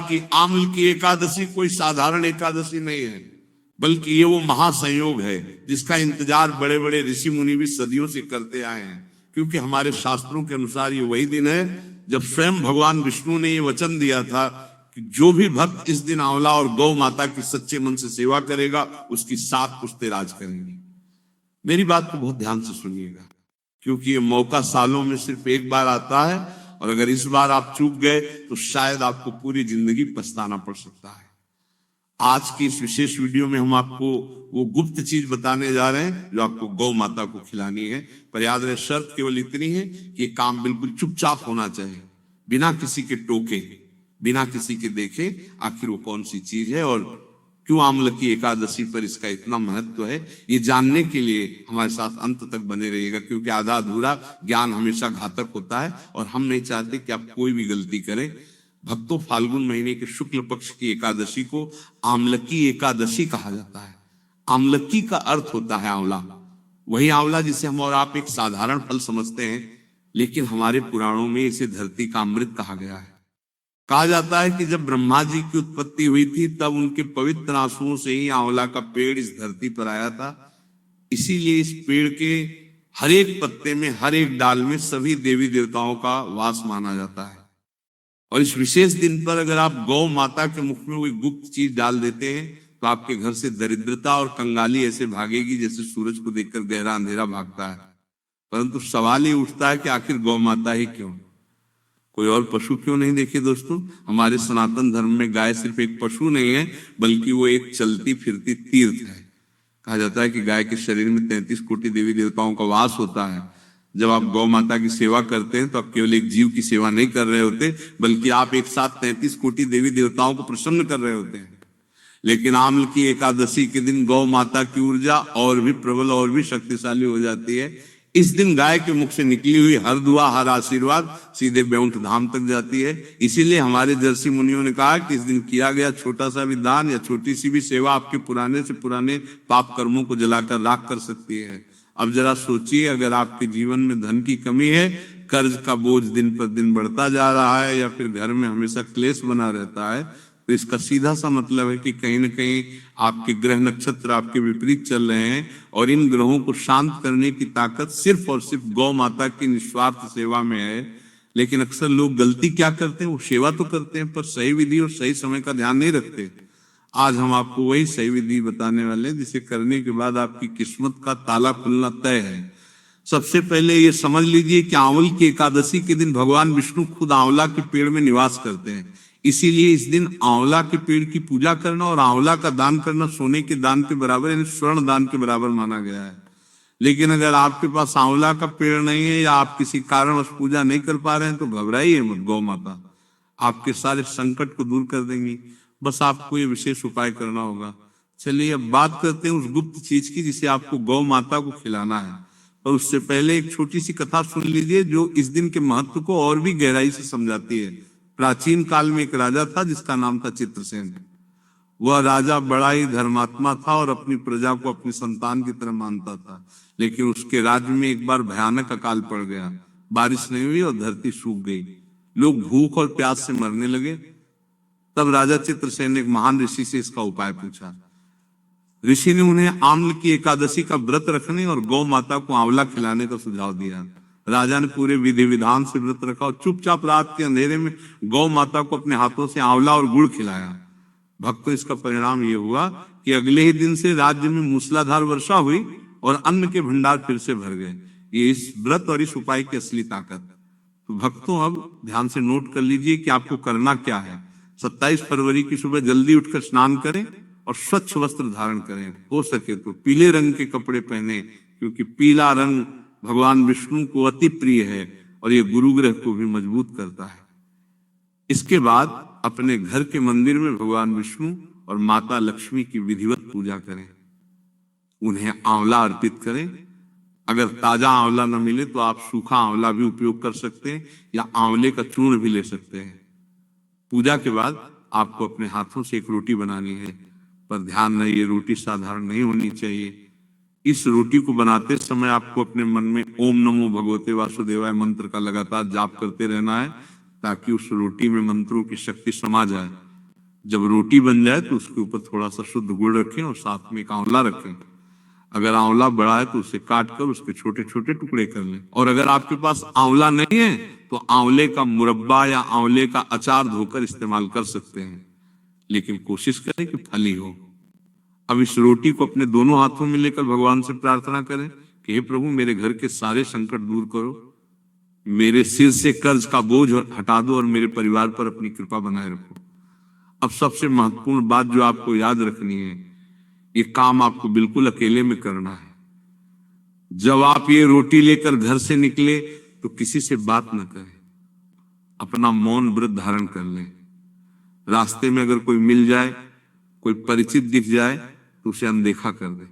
कि आम्ल की एकादशी कोई साधारण एकादशी नहीं है, बल्कि ये वो महासंयोग है जिसका इंतजार बड़े बड़े ऋषि मुनि भी सदियों से करते आए हैं। क्योंकि हमारे शास्त्रों के अनुसार ये वही दिन है जब स्वयं भगवान विष्णु ने ये वचन दिया था कि जो भी भक्त इस दिन आंवला और गौ माता की सच्चे मन से सेवा करेगा उसकी 7 पुश्तें राज करेंगी। मेरी बात को बहुत ध्यान से सुनिएगा, क्योंकि ये मौका सालों में सिर्फ एक बार आता है, और अगर इस बार आप चूक गए तो शायद आपको पूरी जिंदगी पछताना पड़ सकता है। आज की इस विशेष वीडियो में हम आपको वो गुप्त चीज बताने जा रहे हैं जो आपको गौ माता को खिलानी है। पर याद रहे, शर्त केवल इतनी है कि ये काम बिल्कुल चुपचाप होना चाहिए, बिना किसी के टोके, बिना किसी के देखे आखिर वो कौन सी चीज है और क्यों आम्ल की एकादशी पर इसका इतना महत्व है। ये जानने के लिए हमारे साथ अंत तक बने रहिएगा, क्योंकि आधा अधूरा ज्ञान हमेशा घातक होता है और हम नहीं चाहते कि आप कोई भी गलती करें। भक्तों, फाल्गुन महीने के शुक्ल पक्ष की एकादशी को आम्लकी एकादशी कहा जाता है। आम्लकी का अर्थ होता है आंवला, वही आंवला जिसे हम और आप एक साधारण फल समझते हैं, लेकिन हमारे पुराणों में इसे धरती का अमृत कहा गया है। कहा जाता है कि जब ब्रह्मा जी की उत्पत्ति हुई थी तब उनके पवित्र आंसुओं से ही आंवला का पेड़ इस धरती पर आया था। इसीलिए इस पेड़ के हर एक पत्ते में, हर एक डाल में सभी देवी देवताओं का वास माना जाता है। और इस विशेष दिन पर अगर आप गौ माता के मुख में कोई गुप्त चीज डाल देते हैं तो आपके घर से दरिद्रता और कंगाली ऐसे भागेगी जैसे सूरज को देखकर गहरा अंधेरा भागता है। परंतु सवाल ये उठता है कि आखिर गौ माता ही क्यों, कोई और पशु क्यों नहीं? देखिए दोस्तों, हमारे सनातन धर्म में गाय सिर्फ एक पशु नहीं है, बल्कि वो एक चलती फिरती तीर्थ है। कहा जाता है कि गाय के शरीर में 33 कोटि देवी देवताओं का वास होता है। जब आप गौ माता की सेवा करते हैं तो आप केवल एक जीव की सेवा नहीं कर रहे होते, बल्कि आप एक साथ 33 कोटि देवी देवताओं को प्रसन्न कर रहे होते हैं। लेकिन आम्ल की एकादशी के दिन गौ माता की ऊर्जा और भी प्रबल और भी शक्तिशाली हो जाती है। इस दिन गाय के मुख से निकली हुई हर दुआ, हर आशीर्वाद सीधे बैकुंठ धाम तक जाती है। इसीलिए हमारे जर्सी मुनियों ने कहा कि इस दिन किया गया छोटा सा भी दान या छोटी सी भी सेवा आपके पुराने से पुराने पाप कर्मों को जलाकर राख कर सकती है। अब जरा सोचिए, अगर आपके जीवन में धन की कमी है, कर्ज का बोझ दिन पर दिन बढ़ता जा रहा है, या फिर घर में हमेशा क्लेश बना रहता है, तो इसका सीधा सा मतलब है कि कहीं न कहीं आपके ग्रह नक्षत्र आपके विपरीत चल रहे हैं। और इन ग्रहों को शांत करने की ताकत सिर्फ और सिर्फ गौ माता की निस्वार्थ सेवा में है। लेकिन अक्सर लोग गलती क्या करते हैं, वो सेवा तो करते हैं पर सही विधि और सही समय का ध्यान नहीं रखते। आज हम आपको वही सही विधि बताने वाले हैं जिसे करने के बाद आपकी किस्मत का ताला खुलना तय है। सबसे पहले ये समझ लीजिए कि आंवल की एकादशी के दिन भगवान विष्णु खुद आंवला के पेड़ में निवास करते हैं। इसीलिए इस दिन आंवला के पेड़ की पूजा करना और आंवला का दान करना सोने के दान के बराबर, यानी स्वर्ण दान के बराबर माना गया है। लेकिन अगर आपके पास आंवला का पेड़ नहीं है या आप किसी कारणवश पूजा नहीं कर पा रहे हैं तो घबराइए मत, गौ माता आपके सारे संकट को दूर कर देंगी। बस आपको ये विशेष उपाय करना होगा। चलिए अब बात करते हैं उस गुप्त चीज की जिसे आपको गौ माता को खिलाना है। और उससे पहले एक छोटी सी कथा सुन लीजिए जो इस दिन के महत्व को और भी गहराई से समझाती है। प्राचीन काल में एक राजा था जिसका नाम था चित्रसेन। वह राजा बड़ा ही धर्मात्मा था और अपनी प्रजा को अपनी संतान की तरह मानता था। लेकिन उसके राज्य में एक बार भयानक अकाल पड़ गया, बारिश नहीं हुई और धरती सूख गई। लोग भूख और प्यास से मरने लगे। तब राजा चित्रसेन ने एक महान ऋषि से इसका उपाय पूछा। ऋषि ने उन्हें आम्ल की एकादशी का व्रत रखने और गौ माता को आंवला खिलाने का सुझाव दिया। राजा ने पूरे विधि विधान से व्रत रखा और चुपचाप रात के अंधेरे में गौ माता को अपने हाथों से आंवला और गुड़ खिलाया। भक्तों, इसका परिणाम ये हुआ कि अगले ही दिन से राज्य में मूसलाधार वर्षा हुई और अन्न के भंडार फिर से भर गए। ये इस व्रत और इस उपाय की असली ताकत। तो भक्तों, अब ध्यान से नोट कर लीजिए कि आपको करना क्या है। 27 फरवरी की सुबह जल्दी उठकर स्नान करें और स्वच्छ वस्त्र धारण करें। हो सके तो पीले रंग के कपड़े पहने, क्योंकि पीला रंग भगवान विष्णु को अति प्रिय है और ये गुरु ग्रह को भी मजबूत करता है। इसके बाद अपने घर के मंदिर में भगवान विष्णु और माता लक्ष्मी की विधिवत पूजा करें। उन्हें आंवला अर्पित करें। अगर ताजा आंवला न मिले तो आप सूखा आंवला भी उपयोग कर सकते हैं या आंवले का चूर्ण भी ले सकते हैं। पूजा के बाद आपको अपने हाथों से एक रोटी बनानी है, पर ध्यान रहे ये रोटी साधारण नहीं होनी चाहिए। इस रोटी को बनाते समय आपको अपने मन में ओम नमो भगवते वासुदेवाय मंत्र का लगातार जाप करते रहना है, ताकि उस रोटी में मंत्रों की शक्ति समा जाए। जब रोटी बन जाए तो उसके ऊपर थोड़ा सा शुद्ध गुड़ रखें और साथ में एक आंवला रखें। अगर आंवला बड़ा है तो उसे काट कर उसके छोटे छोटे टुकड़े कर लें। और अगर आपके पास आंवला नहीं है तो आंवले का मुरब्बा या आंवले का अचार धोकर इस्तेमाल कर सकते हैं, लेकिन कोशिश करें कि फली हो। अब इस रोटी को अपने दोनों हाथों में लेकर भगवान से प्रार्थना करें कि हे प्रभु, मेरे घर के सारे संकट दूर करो, मेरे सिर से कर्ज का बोझ हटा दो और मेरे परिवार पर अपनी कृपा बनाए रखो। अब सबसे महत्वपूर्ण बात जो आपको याद रखनी है, ये काम आपको बिल्कुल अकेले में करना है। जब आप ये रोटी लेकर घर से निकले तो किसी से बात न करें, अपना मौन व्रत धारण कर लें। रास्ते में अगर कोई मिल जाए, कोई परिचित दिख जाए तो उसे अनदेखा कर दें।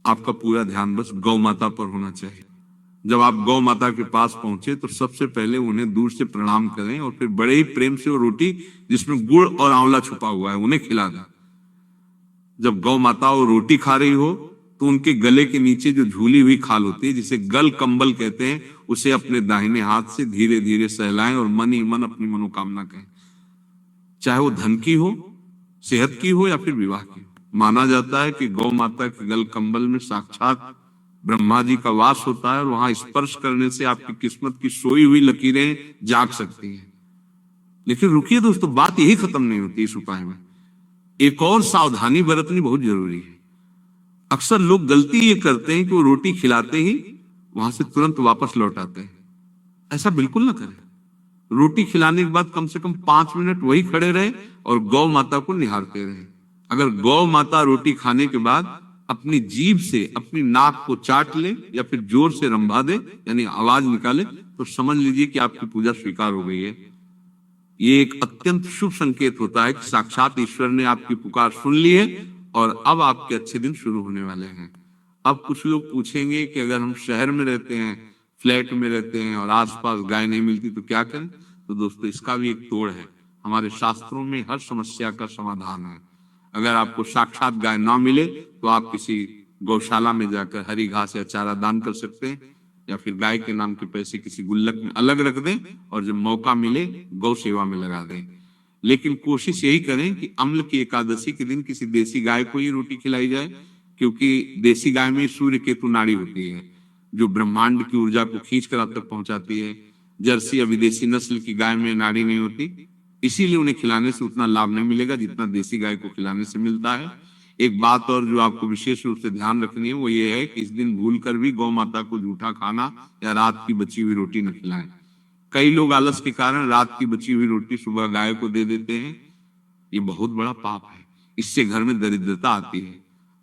आपका पूरा ध्यान बस गौ माता पर होना चाहिए। जब आप गौ माता के पास पहुंचे तो सबसे पहले उन्हें दूर से प्रणाम करें और फिर बड़े ही प्रेम से वो रोटी जिसमें गुड़ और आंवला छुपा हुआ है उन्हें खिला दें। जब गौ माता वो रोटी खा रही हो तो उनके गले के नीचे जो झूली हुई खाल होती है, जिसे गल कंबल कहते हैं, उसे अपने दाहिने हाथ से धीरे धीरे सहलाएं और मन ही मन अपनी मनोकामना कहें। चाहे वो धन की हो, सेहत की हो या फिर विवाह की। माना जाता है कि गौ माता के गल कंबल में साक्षात ब्रह्मा जी का वास होता है और वहां स्पर्श करने से आपकी किस्मत की सोई हुई लकीरें जाग सकती हैं। लेकिन रुकिए दोस्तों, बात यही खत्म नहीं होती इस उपाय में। एक और सावधानी बरतनी बहुत जरूरी है। अक्सर लोग गलती ये करते हैं कि वो रोटी खिलाते ही वहां से तुरंत वापस लौट आते हैं। ऐसा बिल्कुल ना करें। रोटी खिलाने के बाद कम से कम 5 मिनट वही खड़े रहे और गौ माता को निहारते रहे। अगर गौ माता रोटी खाने के बाद अपनी जीभ से अपनी नाक को चाट ले या फिर जोर से रंभा दे, यानी आवाज निकाले, तो समझ लीजिए कि आपकी पूजा स्वीकार हो गई है। ये एक अत्यंत शुभ संकेत होता है कि साक्षात ईश्वर ने आपकी पुकार सुन ली है और अब आपके अच्छे दिन शुरू होने वाले हैं। अब कुछ लोग पूछेंगे कि अगर हम शहर में रहते हैं, फ्लैट में रहते हैं और आसपास गाय नहीं मिलती तो क्या करें? तो दोस्तों, इसका भी एक तोड़ है। हमारे शास्त्रों में हर समस्या का समाधान है। अगर आपको साक्षात गाय ना मिले तो आप किसी गौशाला में जाकर हरी घास या चारा दान कर सकते हैं, या फिर गाय के नाम के पैसे किसी गुल्लक में अलग रख दें और जब मौका मिले गौ सेवा में लगा दें। लेकिन कोशिश यही करें कि अम्ल की एकादशी के दिन किसी देसी गाय को ही रोटी खिलाई जाए, क्योंकि देसी गाय में सूर्य केतु नाड़ी होती है जो ब्रह्मांड की ऊर्जा को खींच कर आप तक पहुंचाती है। जर्सी या विदेशी नस्ल की गाय में नाड़ी नहीं होती, इसीलिए उन्हें खिलाने से उतना लाभ नहीं मिलेगा जितना देसी गाय को खिलाने से मिलता है। एक बात और जो आपको विशेष रूप से ध्यान रखनी है वो ये है कि इस दिन भूलकर भी गौ माता को जूठा खाना या रात की बची हुई रोटी न खिलाएं। कई लोग आलस के कारण रात की बची हुई रोटी सुबह गाय को दे देते हैं। ये बहुत बड़ा पाप है, इससे घर में दरिद्रता आती है।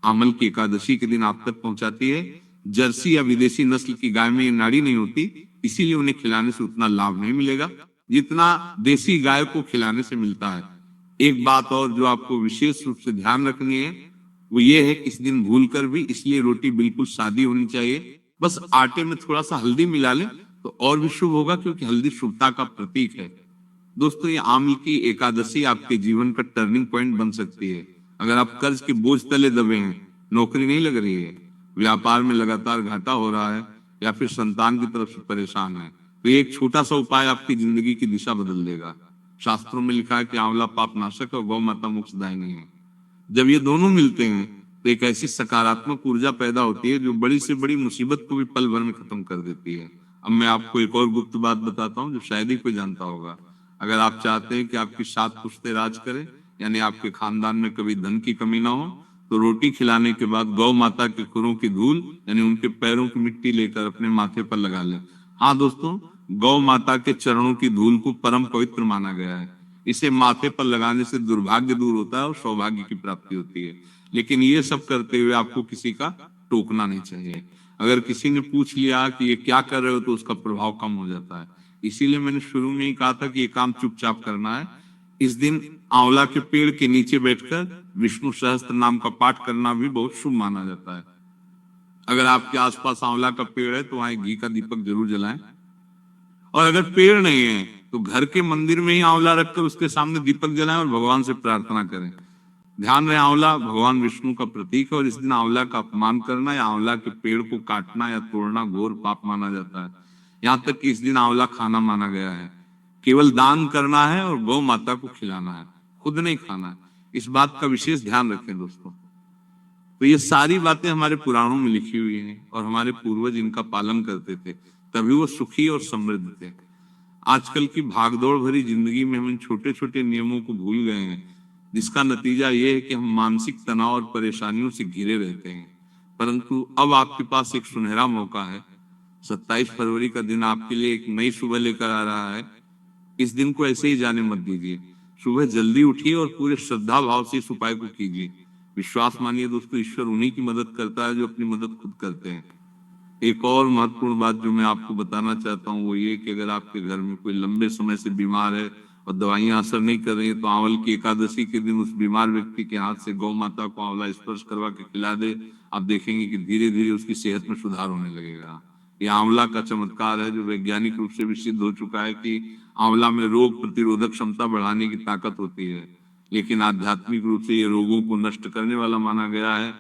आमल की एकादशी के दिन आप तक पहुंचाती है। जर्सी या विदेशी नस्ल की गाय में ये नाड़ी नहीं होती, इसीलिए उन्हें खिलाने से उतना लाभ नहीं मिलेगा जितना देसी गाय को खिलाने से मिलता है। एक बात और जो आपको विशेष रूप से ध्यान रखनी है वो ये है कि इस दिन भूलकर भी, इसलिए रोटी बिल्कुल सादी होनी चाहिए, बस आटे में थोड़ा सा हल्दी मिला लें तो और भी शुभ होगा, क्योंकि हल्दी शुभता का प्रतीक है। दोस्तों, ये आमल की एकादशी आपके जीवन का टर्निंग पॉइंट बन सकती है। अगर आप कर्ज के बोझ तले दबे हैं, नौकरी नहीं लग रही है, व्यापार में लगातार घाटा हो रहा है या फिर संतान की तरफ से परेशान है, तो एक छोटा सा उपाय आपकी जिंदगी की दिशा बदल देगा। शास्त्रों में लिखा है कि आंवला पाप नाशक और गौ माता मोक्षदायिनी है। जब ये दोनों मिलते हैं तो एक ऐसी सकारात्मक ऊर्जा पैदा होती है जो बड़ी से बड़ी मुसीबत को भी पल भर में खत्म कर देती है। अब मैं आपको एक और गुप्त बात बताता हूँ जो शायद ही कोई जानता होगा। अगर आप चाहते हैं कि आपकी 7 पुश्ते राज करें, यानी आपके खानदान में कभी धन की कमी ना हो, तो रोटी खिलाने के बाद गौ माता के खुरों की धूल यानी उनके पैरों की मिट्टी लेकर अपने माथे पर लगा लें। हाँ दोस्तों, गौ माता के चरणों की धूल को परम पवित्र माना गया है। इसे माथे पर लगाने से दुर्भाग्य दूर होता है और सौभाग्य की प्राप्ति होती है। लेकिन ये सब करते हुए आपको किसी का टोकना नहीं चाहिए। अगर किसी ने पूछ लिया कि ये क्या कर रहे हो तो उसका प्रभाव कम हो जाता है। इसीलिए मैंने शुरू में ही कहा था कि ये काम चुपचाप करना है। इस दिन आंवला के पेड़ के नीचे बैठकर विष्णु सहस्त्र नाम का पाठ करना भी बहुत शुभ माना जाता है। अगर आपके आसपास आंवला का पेड़ है तो वहां घी का दीपक जरूर जलाएं, और अगर पेड़ नहीं है तो घर के मंदिर में ही आंवला रखकर उसके सामने दीपक जलाएं और भगवान से प्रार्थना करें। ध्यान रहे, आंवला भगवान विष्णु का प्रतीक है और इस दिन आंवला का अपमान करना या आंवला के पेड़ को काटना या तोड़ना घोर पाप माना जाता है। यहाँ तक कि इस दिन आंवला खाना माना गया है। केवल दान करना है और गौ माता को खिलाना है। खुद नहीं खाना है। इस बात का विशेष ध्यान रखें दोस्तों। तो ये सारी बातें हमारे पुराणों में लिखी हुई हैं और हमारे पूर्वज इनका पालन करते थे, तभी वो सुखी और समृद्ध थे। आजकल की भागदौड़ भरी जिंदगी में हम इन छोटे छोटे नियमों को भूल गए हैं, जिसका नतीजा ये है कि हम मानसिक तनाव और परेशानियों से घिरे रहते हैं। परंतु अब आपके पास एक सुनहरा मौका है। 27 फरवरी का दिन आपके लिए एक नई सुबह लेकर आ रहा है। इस दिन को ऐसे ही जाने मत दीजिए। सुबह जल्दी उठिए और पूरे श्रद्धा भाव से इस उपाय को कीजिए। विश्वास मानिए दोस्तों, ईश्वर उन्हीं की मदद करता है जो अपनी मदद खुद करते हैं। एक और महत्वपूर्ण बात जो मैं आपको बताना चाहता हूँ वो ये कि अगर आपके घर में कोई लंबे समय से बीमार है और दवाइयां असर नहीं कर रही है, तो आंवल की एकादशी के दिन उस बीमार व्यक्ति के हाथ से गौ माता को आंवला स्पर्श करवा के खिला दे। आप देखेंगे कि धीरे धीरे उसकी सेहत में सुधार होने लगेगा। यह आंवला का चमत्कार है जो वैज्ञानिक रूप से भी सिद्ध हो चुका है कि आंवला में रोग प्रतिरोधक क्षमता बढ़ाने की ताकत होती है, लेकिन आध्यात्मिक रूप से ये रोगों को नष्ट करने वाला माना गया है।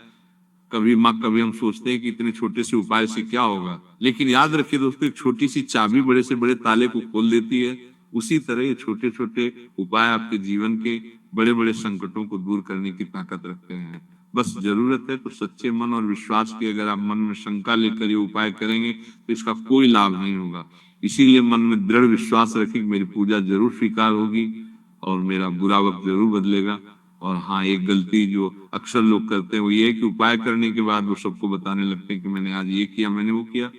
कभी हम सोचते हैं कि इतने छोटे से उपाय से क्या होगा, लेकिन याद रखिए दोस्तों, एक छोटी सी चाबी बड़े से बड़े ताले को खोल देती है। उसी तरह ये छोटे छोटे उपाय आपके जीवन के बड़े बड़े संकटों को दूर करने की ताकत रखते हैं। बस जरूरत है तो सच्चे मन और विश्वास की। अगर आप मन में शंका लेकर ये उपाय करेंगे तो इसका कोई लाभ नहीं होगा। इसीलिए मन में दृढ़ विश्वास रखिए कि मेरी पूजा जरूर स्वीकार होगी और मेरा बुरा वक्त जरूर बदलेगा। और हाँ, एक गलती जो अक्सर लोग करते हैं वो ये है कि उपाय करने के बाद वो सबको बताने लगते हैं कि मैंने आज ये किया, मैंने वो किया।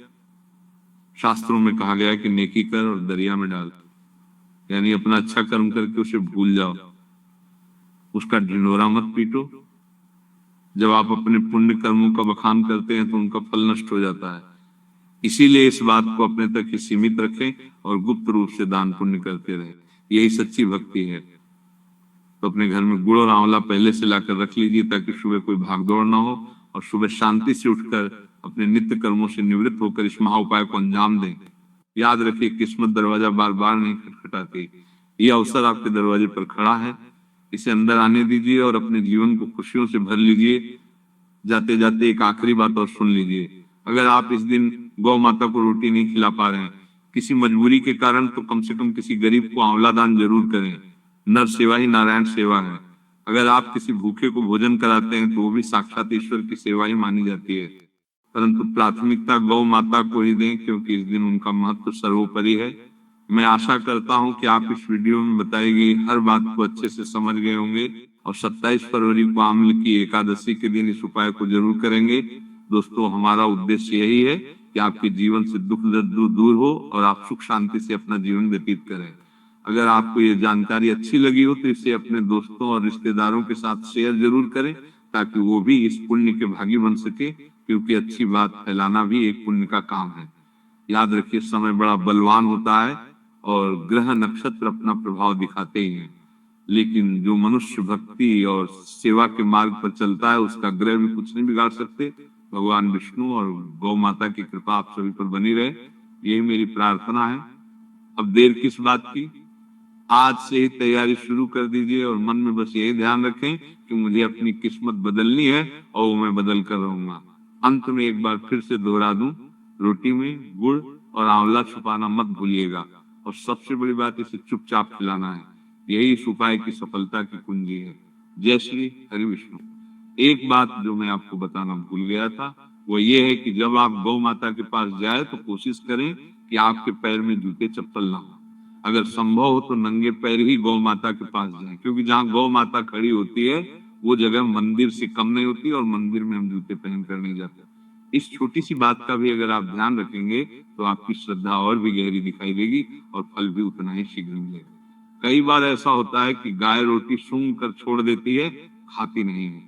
शास्त्रों में कहा गया है कि नेकी कर और दरिया में डाल, यानी अपना अच्छा कर्म करके उसे भूल जाओ, उसका ढिंढोरा मत पीटो। जब आप अपने पुण्य कर्मों का बखान करते हैं तो उनका फल नष्ट हो जाता है। इसीलिए इस बात को अपने तक ही सीमित रखें और गुप्त रूप से दान पुण्य करते रहें। यही सच्ची भक्ति है। तो अपने घर में गुड़ और आंवला पहले से लाकर रख लीजिए ताकि सुबह कोई भागदौड़ ना हो और सुबह शांति से उठकर अपने नित्य कर्मों से निवृत्त होकर इस महा उपाय को अंजाम दें। याद रखिए, किस्मत दरवाजा बार बार नहीं खटखटाती। ये अवसर आपके दरवाजे पर खड़ा है, इसे अंदर आने दीजिए और अपने जीवन को खुशियों से भर लीजिए। जाते जाते एक आखिरी बात और सुन लीजिए। अगर आप इस दिन गौ माता को रोटी नहीं खिला पा रहे हैं किसी मजबूरी के कारण, तो कम से कम किसी गरीब को आंवला दान जरूर करें। नर सेवा ही नारायण सेवा है। अगर आप किसी भूखे को भोजन कराते हैं तो वो भी साक्षात ईश्वर की सेवा ही मानी जाती है। परंतु प्राथमिकता गौ माता को ही दें, क्योंकि इस दिन उनका महत्व सर्वोपरि है। मैं आशा करता हूं कि आप इस वीडियो में बताई गई हर बात को अच्छे से समझ गए होंगे और 27 फरवरी को आंवले की एकादशी के दिन इस उपाय को जरूर करेंगे। दोस्तों, हमारा उद्देश्य यही है कि आपके जीवन से दुख दर्द दूर हो और आप सुख शांति से अपना जीवन व्यतीत करें। अगर आपको ये जानकारी अच्छी लगी हो तो इसे अपने दोस्तों और रिश्तेदारों के साथ शेयर जरूर करें ताकि वो भी इस पुण्य के भागी बन सके, क्योंकि अच्छी बात फैलाना भी एक पुण्य का काम है। याद रखिए, समय बड़ा बलवान होता है और ग्रह नक्षत्र अपना प्रभाव दिखाते ही हैं, लेकिन जो मनुष्य भक्ति और सेवा के मार्ग पर चलता है उसका ग्रह भी कुछ नहीं बिगाड़ सकते। भगवान विष्णु और गौ माता की कृपा आप सभी पर बनी रहे, यही मेरी प्रार्थना है। अब देर किस बात की, आज से ही तैयारी शुरू कर दीजिए और मन में बस यही ध्यान रखें कि मुझे अपनी किस्मत बदलनी है और वो मैं बदल कर रहूंगा। अंत में एक बार फिर से दोहरा दूं, रोटी में गुड़ और आंवला छुपाना मत भूलिएगा और सबसे बड़ी बात, इसे चुपचाप खिलाना है। यही इस उपाय की सफलता की कुंजी है। जय श्री हरि विष्णु। एक बात जो मैं आपको बताना भूल गया था वो ये है कि जब आप गौ माता के पास जाए तो कोशिश करें कि आपके पैर में जूते चप्पल ना हो। अगर संभव हो तो नंगे पैर ही गौ माता के पास जाएं, क्योंकि जहाँ गौ माता खड़ी होती है वो जगह मंदिर से कम नहीं होती और मंदिर में हम जूते पहन कर नहीं जाते। इस छोटी सी बात का भी अगर आप ध्यान रखेंगे तो आपकी श्रद्धा और भी गहरी दिखाई देगी और फल भी उतना ही शीघ्र मिलेगा। कई बार ऐसा होता है कि गाय रोटी सूंघ कर छोड़ देती है, खाती नहीं है।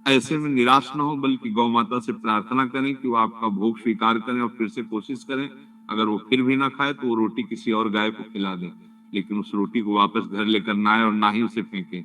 ऐसे में निराश न हो, बल्कि गौ माता से प्रार्थना करें कि वो आपका भोग स्वीकार करें और फिर से कोशिश करें। अगर वो फिर भी ना खाए तो वो रोटी किसी और गाय को खिला दें, लेकिन उस रोटी को वापस घर लेकर ना आए और ना ही उसे फेंकें।